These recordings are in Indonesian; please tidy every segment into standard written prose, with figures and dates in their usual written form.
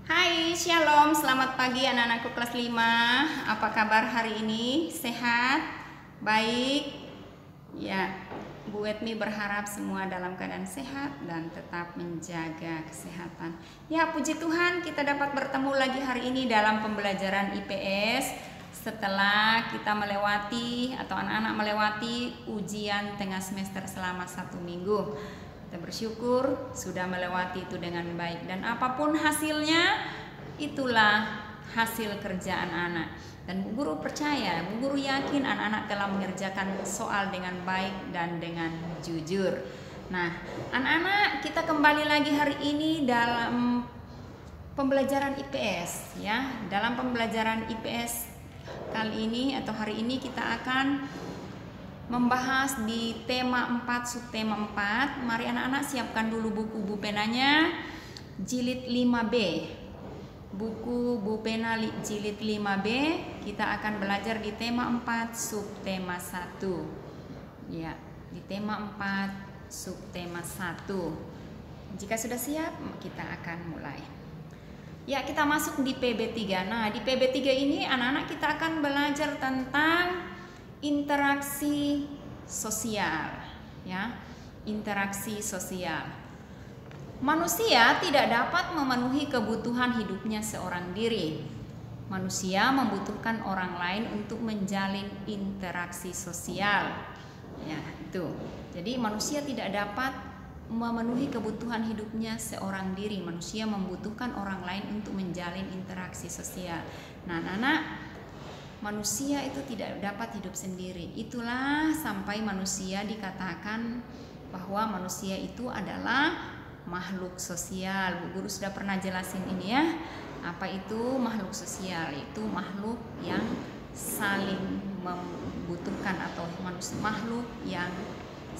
Hai, Shalom, selamat pagi anak-anakku kelas 5. Apa kabar hari ini? Sehat? Baik? Ya, Bu Etmi berharap semua dalam keadaan sehat dan tetap menjaga kesehatan. Ya, puji Tuhan kita dapat bertemu lagi hari ini dalam pembelajaran IPS setelah kita melewati atau anak-anak melewati ujian tengah semester selama 1 minggu. Kita bersyukur sudah melewati itu dengan baik, dan apapun hasilnya itulah hasil kerjaan anak. Dan Bu Guru percaya, Bu Guru yakin anak-anak telah mengerjakan soal dengan baik dan dengan jujur. Nah, anak-anak, kita kembali lagi hari ini dalam pembelajaran IPS ya. Dalam pembelajaran IPS kali ini atau hari ini kita akan membahas di tema 4, subtema 4. Mari anak-anak siapkan dulu buku penanya jilid 5B. Buku pena jilid 5B. Kita akan belajar di tema 4, subtema 1. Ya, di tema 4, subtema 1. Jika sudah siap, kita akan mulai. Ya, kita masuk di PB3. Nah, di PB3 ini anak-anak kita akan belajar tentang interaksi sosial, ya, interaksi sosial. Manusia tidak dapat memenuhi kebutuhan hidupnya seorang diri. Manusia membutuhkan orang lain untuk menjalin interaksi sosial, ya, itu. Jadi manusia tidak dapat memenuhi kebutuhan hidupnya seorang diri. Manusia membutuhkan orang lain untuk menjalin interaksi sosial. Nah, anak-anak, manusia itu tidak dapat hidup sendiri. Itulah sampai manusia dikatakan bahwa manusia itu adalah makhluk sosial. Bu Guru sudah pernah jelasin ini ya. Apa itu makhluk sosial? Itu makhluk yang saling membutuhkan atau makhluk yang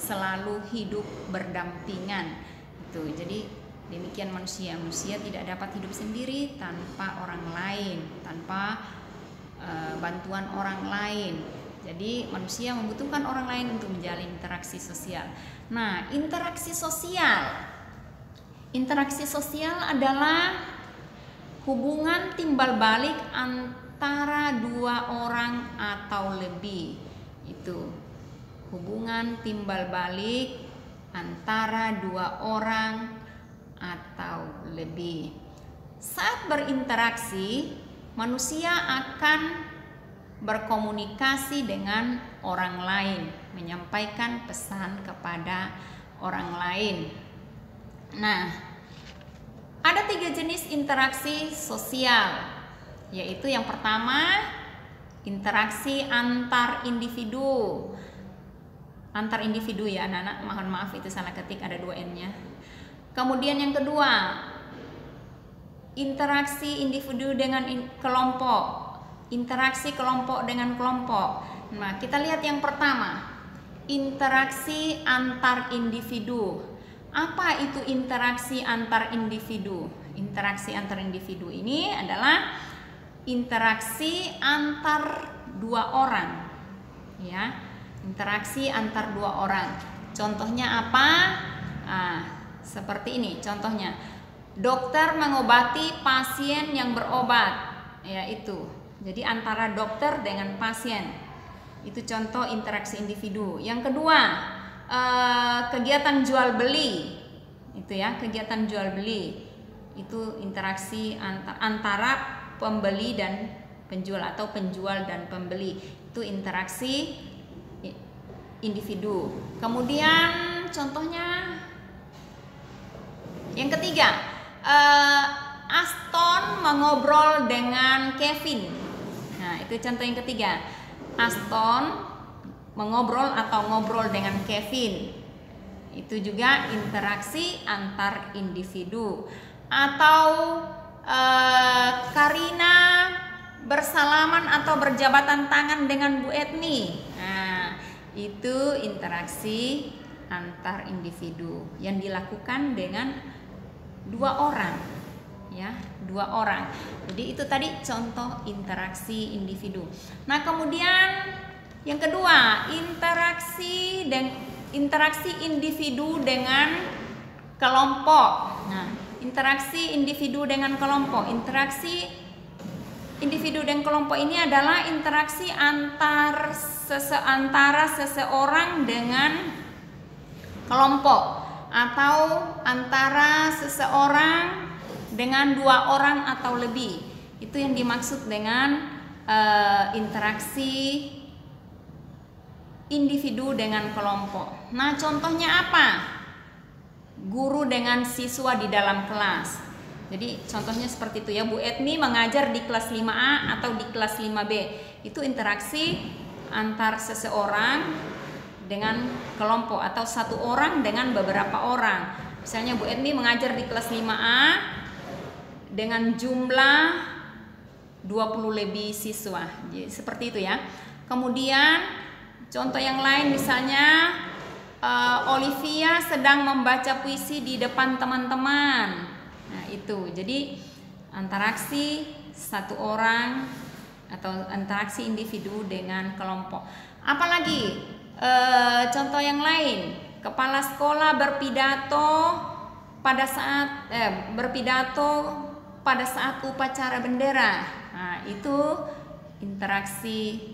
selalu hidup berdampingan. Itu. Jadi demikian manusia. Manusia tidak dapat hidup sendiri tanpa orang lain, tanpa bantuan orang lain. Jadi manusia membutuhkan orang lain untuk menjalin interaksi sosial. Nah, interaksi sosial adalah hubungan timbal balik antara dua orang atau lebih. Itu hubungan timbal balik antara dua orang atau lebih. Saat berinteraksi, manusia akan berkomunikasi dengan orang lain, menyampaikan pesan kepada orang lain. Nah, ada 3 jenis interaksi sosial, yaitu yang pertama, interaksi antar individu. Antar individu ya anak-anak, mohon maaf itu salah ketik, ada 2 N-nya. Kemudian yang kedua, interaksi individu dengan kelompok, interaksi kelompok dengan kelompok. Nah, kita lihat yang pertama, interaksi antar individu. Apa itu interaksi antar individu? Interaksi antar individu ini adalah interaksi antar 2 orang, ya, interaksi antar 2 orang. Contohnya apa? Seperti ini contohnya. Dokter mengobati pasien yang berobat, yaitu. Jadi antara dokter dengan pasien. Itu contoh interaksi individu. Yang kedua, kegiatan jual beli. Itu ya, kegiatan jual beli. Itu interaksi antara pembeli dan penjual atau penjual dan pembeli. Itu interaksi individu. Kemudian contohnya yang ketiga, Aston mengobrol dengan Kevin. Nah, itu contoh yang ketiga. Aston mengobrol atau ngobrol dengan Kevin. Itu juga interaksi antar individu. Atau Karina bersalaman atau berjabatan tangan dengan Bu Etni. Nah, itu interaksi antar individu yang dilakukan dengan 2 orang, ya, 2 orang. Jadi itu tadi contoh interaksi individu. Nah, kemudian yang kedua, interaksi individu dengan kelompok. Nah, Interaksi individu dengan kelompok. Interaksi individu dan kelompok ini adalah interaksi antara seseorang dengan kelompok, atau antara seseorang dengan dua orang atau lebih. Itu yang dimaksud dengan interaksi individu dengan kelompok. Nah, contohnya apa? Guru dengan siswa di dalam kelas. Jadi contohnya seperti itu ya, Bu Etni mengajar di kelas 5A atau di kelas 5B. Itu interaksi antar seseorang dengan kelompok, atau satu orang dengan beberapa orang. Misalnya Bu Etni mengajar di kelas 5A dengan jumlah 20 lebih siswa. Jadi, seperti itu ya. Kemudian contoh yang lain misalnya Olivia sedang membaca puisi di depan teman-teman. Nah, itu. Jadi interaksi satu orang atau interaksi individu dengan kelompok. Apalagi contoh yang lain, kepala sekolah berpidato pada saat upacara bendera. Nah, itu interaksi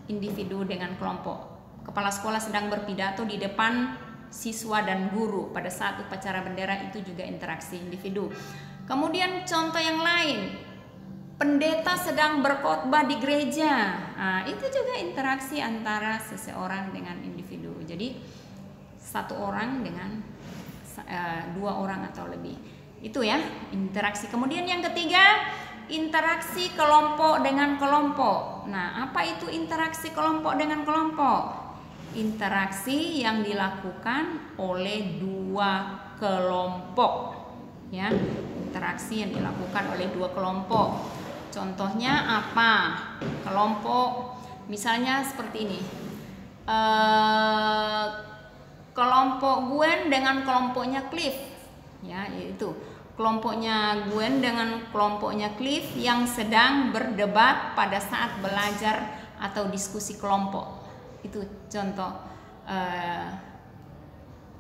individu dengan kelompok. Kepala sekolah sedang berpidato di depan siswa dan guru pada saat upacara bendera, itu juga interaksi individu. Kemudian contoh yang lain, pendeta sedang berkhotbah di gereja. Nah, itu juga interaksi antara seseorang dengan individu. Jadi satu orang dengan dua orang atau lebih. Itu ya interaksi. Kemudian yang ketiga, interaksi kelompok dengan kelompok. Nah, apa itu interaksi kelompok dengan kelompok? Interaksi yang dilakukan oleh dua kelompok, ya. Interaksi yang dilakukan oleh dua kelompok. Contohnya apa? Kelompok misalnya seperti ini. Kelompok Gwen dengan kelompoknya Cliff, ya, itu. Kelompoknya Gwen dengan kelompoknya Cliff yang sedang berdebat pada saat belajar atau diskusi kelompok. Itu contoh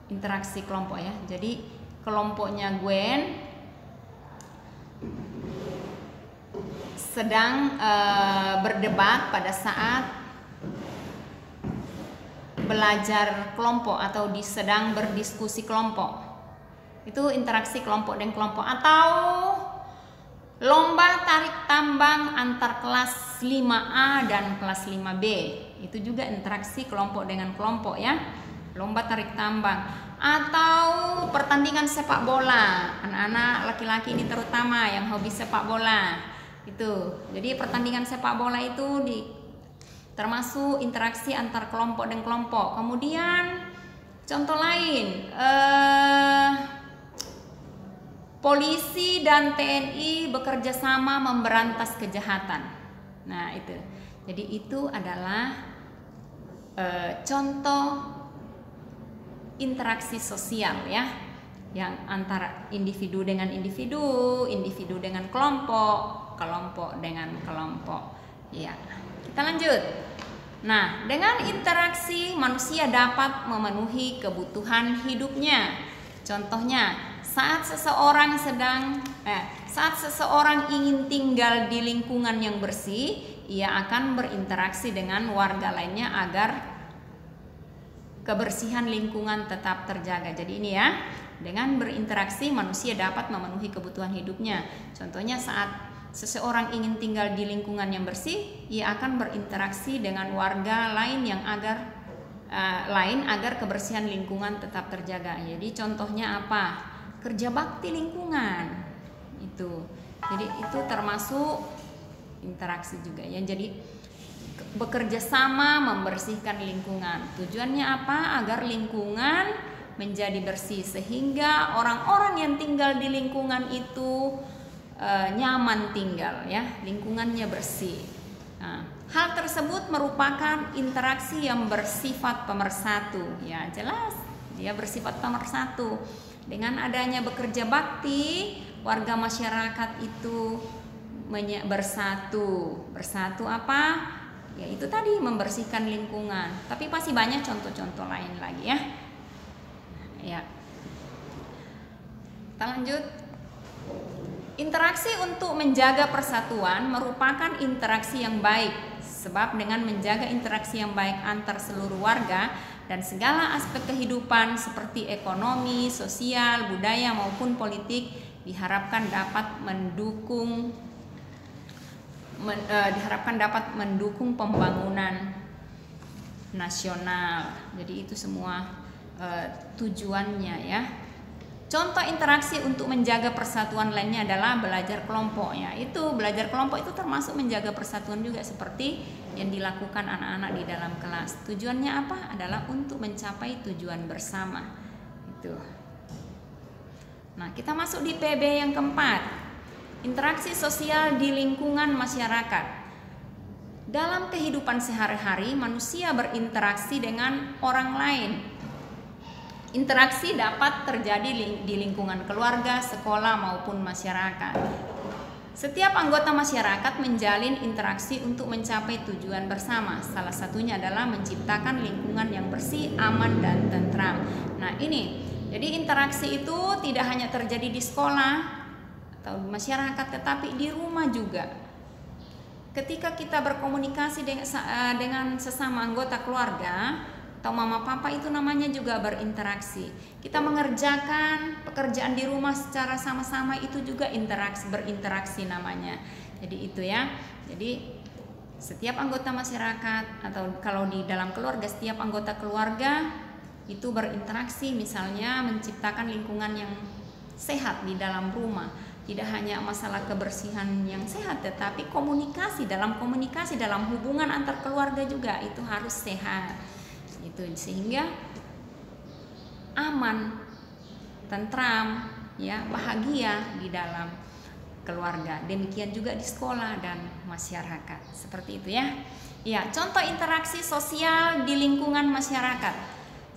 interaksi kelompok ya. Jadi kelompoknya Gwen sedang berdebat pada saat belajar kelompok atau sedang berdiskusi kelompok. Itu interaksi kelompok dan kelompok. Atau lomba tarik tambang antar kelas 5A dan kelas 5B. Itu juga interaksi kelompok dengan kelompok ya. Lomba tarik tambang. Atau pertandingan sepak bola. Anak-anak laki-laki ini terutama yang hobi sepak bola. Itu. Jadi pertandingan sepak bola itu termasuk interaksi antar kelompok dan kelompok. Kemudian contoh lain, polisi dan TNI bekerja sama memberantas kejahatan. Nah, itu. Jadi itu adalah contoh interaksi sosial ya, yang antara individu dengan individu, individu dengan kelompok, kelompok dengan kelompok. Ya, kita lanjut. Nah, dengan interaksi manusia dapat memenuhi kebutuhan hidupnya. Contohnya, saat seseorang ingin tinggal di lingkungan yang bersih, ia akan berinteraksi dengan warga lainnya agar kebersihan lingkungan tetap terjaga. Jadi ini ya, dengan berinteraksi manusia dapat memenuhi kebutuhan hidupnya. Contohnya saat seseorang ingin tinggal di lingkungan yang bersih, ia akan berinteraksi dengan warga lain yang agar kebersihan lingkungan tetap terjaga. Jadi contohnya apa? Kerja bakti lingkungan. Itu. Jadi itu termasuk interaksi juga ya. Jadi bekerja sama membersihkan lingkungan. Tujuannya apa? Agar lingkungan menjadi bersih sehingga orang-orang yang tinggal di lingkungan itu nyaman tinggal ya, lingkungannya bersih. Nah, hal tersebut merupakan interaksi yang bersifat pemersatu ya, jelas dia bersifat pemersatu. Dengan adanya bekerja bakti, warga masyarakat itu bersatu apa? Ya itu tadi, membersihkan lingkungan. Tapi pasti banyak contoh-contoh lain lagi ya. Ya. Kita lanjut. Interaksi untuk menjaga persatuan merupakan interaksi yang baik, sebab dengan menjaga interaksi yang baik antar seluruh warga dan segala aspek kehidupan seperti ekonomi, sosial, budaya maupun politik diharapkan dapat mendukung pembangunan nasional. Jadi itu semua tujuannya ya. Contoh interaksi untuk menjaga persatuan lainnya adalah belajar kelompok ya. Itu belajar kelompok itu termasuk menjaga persatuan juga, seperti yang dilakukan anak-anak di dalam kelas. Tujuannya apa? Adalah untuk mencapai tujuan bersama. Itu. Nah, kita masuk di PB yang keempat. Interaksi sosial di lingkungan masyarakat. Dalam kehidupan sehari-hari, manusia berinteraksi dengan orang lain. Interaksi dapat terjadi di lingkungan keluarga, sekolah, maupun masyarakat. Setiap anggota masyarakat menjalin interaksi untuk mencapai tujuan bersama. Salah satunya adalah menciptakan lingkungan yang bersih, aman, dan tentram. Nah ini, jadi interaksi itu tidak hanya terjadi di sekolah atau di masyarakat, tetapi di rumah juga. Ketika kita berkomunikasi dengan sesama anggota keluarga, atau mama papa, itu namanya juga berinteraksi. Kita mengerjakan pekerjaan di rumah secara sama-sama, itu juga berinteraksi namanya. Jadi itu ya. Jadi setiap anggota masyarakat atau kalau di dalam keluarga, setiap anggota keluarga itu berinteraksi, misalnya menciptakan lingkungan yang sehat di dalam rumah. Tidak hanya masalah kebersihan yang sehat, tetapi komunikasi dalam hubungan antar keluarga juga itu harus sehat. Itu sehingga aman, tentram, ya, bahagia di dalam keluarga. Demikian juga di sekolah dan masyarakat. Seperti itu ya. Ya, contoh interaksi sosial di lingkungan masyarakat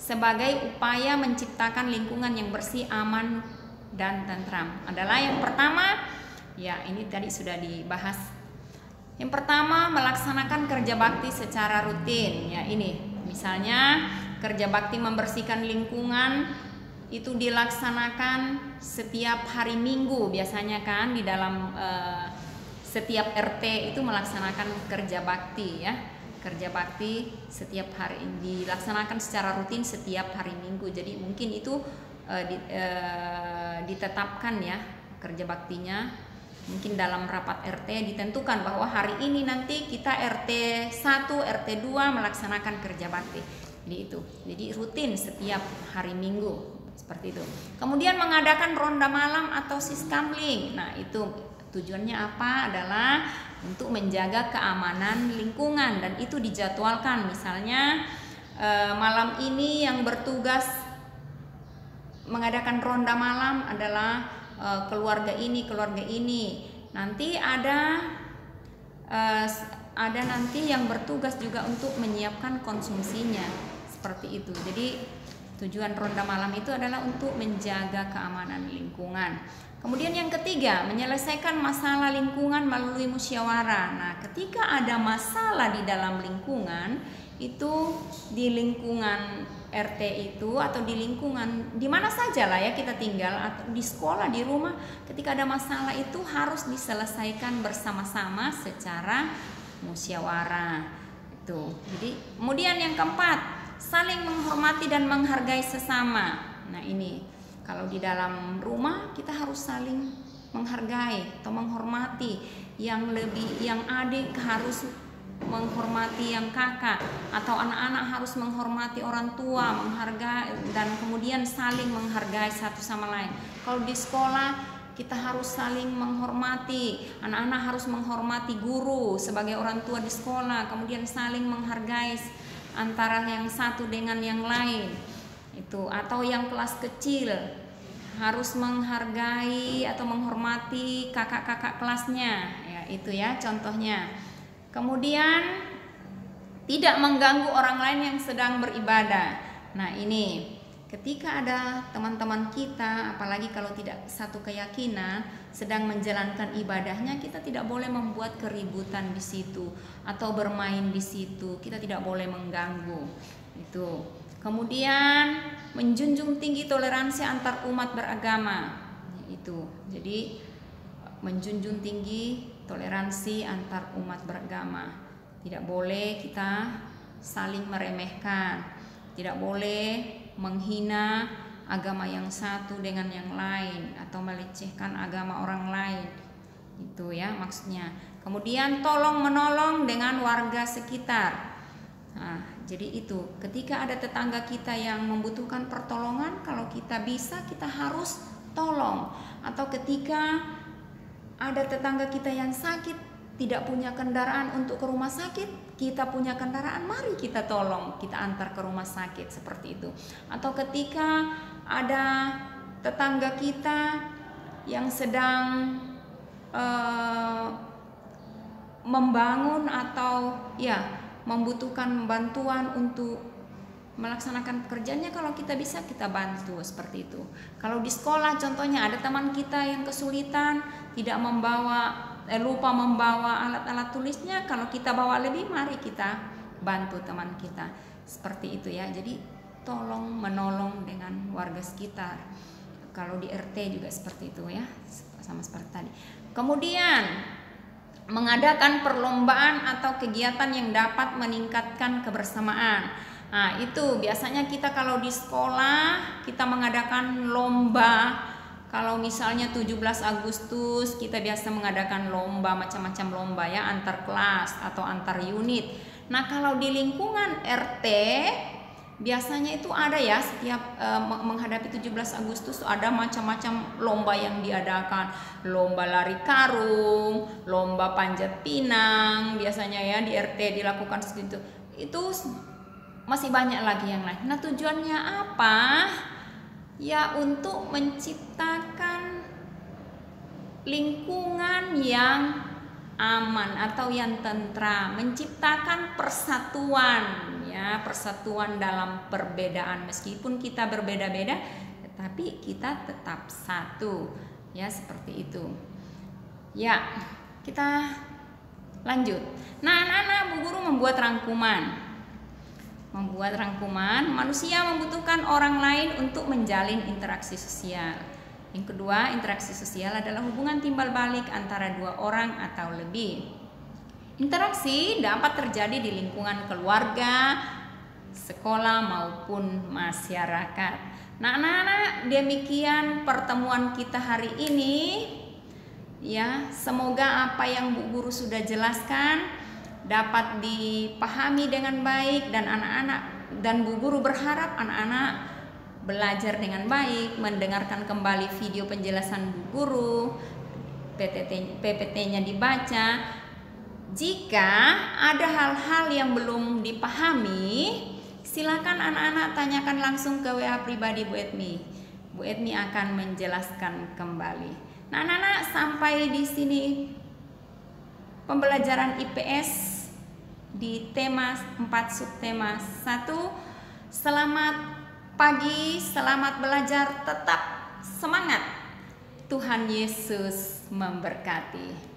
sebagai upaya menciptakan lingkungan yang bersih, aman, dan tentram adalah yang pertama, ya ini tadi sudah dibahas. Yang pertama, melaksanakan kerja bakti secara rutin. Ya ini. Misalnya kerja bakti membersihkan lingkungan itu dilaksanakan setiap hari Minggu biasanya kan, di dalam setiap RT itu melaksanakan kerja bakti ya. Kerja bakti setiap hari dilaksanakan secara rutin setiap hari Minggu. Jadi mungkin itu ditetapkan ya kerja baktinya. Mungkin dalam rapat RT ditentukan bahwa hari ini nanti kita RT 1, RT 2 melaksanakan kerja bakti. Jadi itu. Jadi rutin setiap hari Minggu. Seperti itu. Kemudian mengadakan ronda malam atau siskamling. Nah, itu tujuannya apa? Adalah untuk menjaga keamanan lingkungan, dan itu dijadwalkan. Misalnya malam ini yang bertugas mengadakan ronda malam adalah keluarga ini. Nanti ada nanti yang bertugas juga untuk menyiapkan konsumsinya, seperti itu. Jadi tujuan ronda malam itu adalah untuk menjaga keamanan lingkungan. Kemudian yang ketiga, menyelesaikan masalah lingkungan melalui musyawarah. Nah, ketika ada masalah di dalam lingkungan, itu di lingkungan RT itu atau di lingkungan di mana saja lah ya kita tinggal, atau di sekolah, di rumah, ketika ada masalah itu harus diselesaikan bersama-sama secara musyawarah. Itu. Jadi kemudian yang keempat, saling menghormati dan menghargai sesama. Nah, ini kalau di dalam rumah kita harus saling menghargai atau menghormati, yang adik harus menghormati yang kakak, atau anak-anak harus menghormati orang tua, menghargai, dan kemudian saling menghargai satu sama lain. Kalau di sekolah kita harus saling menghormati, anak-anak harus menghormati guru sebagai orang tua di sekolah, kemudian saling menghargai antara yang satu dengan yang lain. Itu, atau yang kelas kecil harus menghargai atau menghormati kakak-kakak kelasnya. Ya, itu ya contohnya. Kemudian tidak mengganggu orang lain yang sedang beribadah. Nah, ini ketika ada teman-teman kita, apalagi kalau tidak satu keyakinan, sedang menjalankan ibadahnya, kita tidak boleh membuat keributan di situ atau bermain di situ. Kita tidak boleh mengganggu. Itu. Kemudian menjunjung tinggi toleransi antar umat beragama. itu. Jadi menjunjung tinggi toleransi antar umat beragama. Tidak boleh kita saling meremehkan, tidak boleh menghina agama yang satu dengan yang lain atau melecehkan agama orang lain. Itu ya maksudnya. Kemudian tolong menolong dengan warga sekitar. Nah, jadi itu ketika ada tetangga kita yang membutuhkan pertolongan, kalau kita bisa kita harus tolong. Atau ketika ada tetangga kita yang sakit, tidak punya kendaraan untuk ke rumah sakit, kita punya kendaraan, mari kita tolong, kita antar ke rumah sakit, seperti itu. Atau ketika ada tetangga kita yang sedang membangun atau ya membutuhkan bantuan untuk melaksanakan pekerjaannya, kalau kita bisa kita bantu, seperti itu. Kalau di sekolah contohnya ada teman kita yang kesulitan, tidak lupa membawa alat-alat tulisnya, kalau kita bawa lebih, mari kita bantu teman kita, seperti itu ya. Jadi tolong menolong dengan warga sekitar. Kalau di RT juga seperti itu ya, sama seperti tadi. Kemudian mengadakan perlombaan atau kegiatan yang dapat meningkatkan kebersamaan. Nah, itu biasanya kita kalau di sekolah kita mengadakan lomba. Kalau misalnya 17 Agustus kita biasa mengadakan lomba, macam-macam lomba ya, antar kelas atau antar unit. Nah, kalau di lingkungan RT biasanya itu ada ya, setiap menghadapi 17 Agustus ada macam-macam lomba yang diadakan. Lomba lari karung, lomba panjat pinang, biasanya ya di RT dilakukan seperti itu. Itu masih banyak lagi yang lain. Nah, tujuannya apa? Ya untuk menciptakan lingkungan yang aman atau yang tentram, menciptakan persatuan ya, persatuan dalam perbedaan. Meskipun kita berbeda-beda, tetapi kita tetap satu ya, seperti itu ya. Kita lanjut. Nah, anak-anak, Bu Guru membuat rangkuman. Manusia membutuhkan orang lain untuk menjalin interaksi sosial. Yang kedua, interaksi sosial adalah hubungan timbal balik antara dua orang atau lebih. Interaksi dapat terjadi di lingkungan keluarga, sekolah maupun masyarakat. Nah, anak-anak, demikian pertemuan kita hari ini. Ya, semoga apa yang Bu Guru sudah jelaskan dapat dipahami dengan baik, dan anak-anak dan Bu Guru berharap anak-anak belajar dengan baik, mendengarkan kembali video penjelasan Bu Guru, PPT-nya dibaca. Jika ada hal-hal yang belum dipahami, silakan anak-anak tanyakan langsung ke WA pribadi Bu Edmi. Bu Edmi akan menjelaskan kembali. Nah, anak-anak, sampai di sini pembelajaran IPS di tema 4 subtema 1. Selamat pagi, selamat belajar, tetap semangat. Tuhan Yesus memberkati.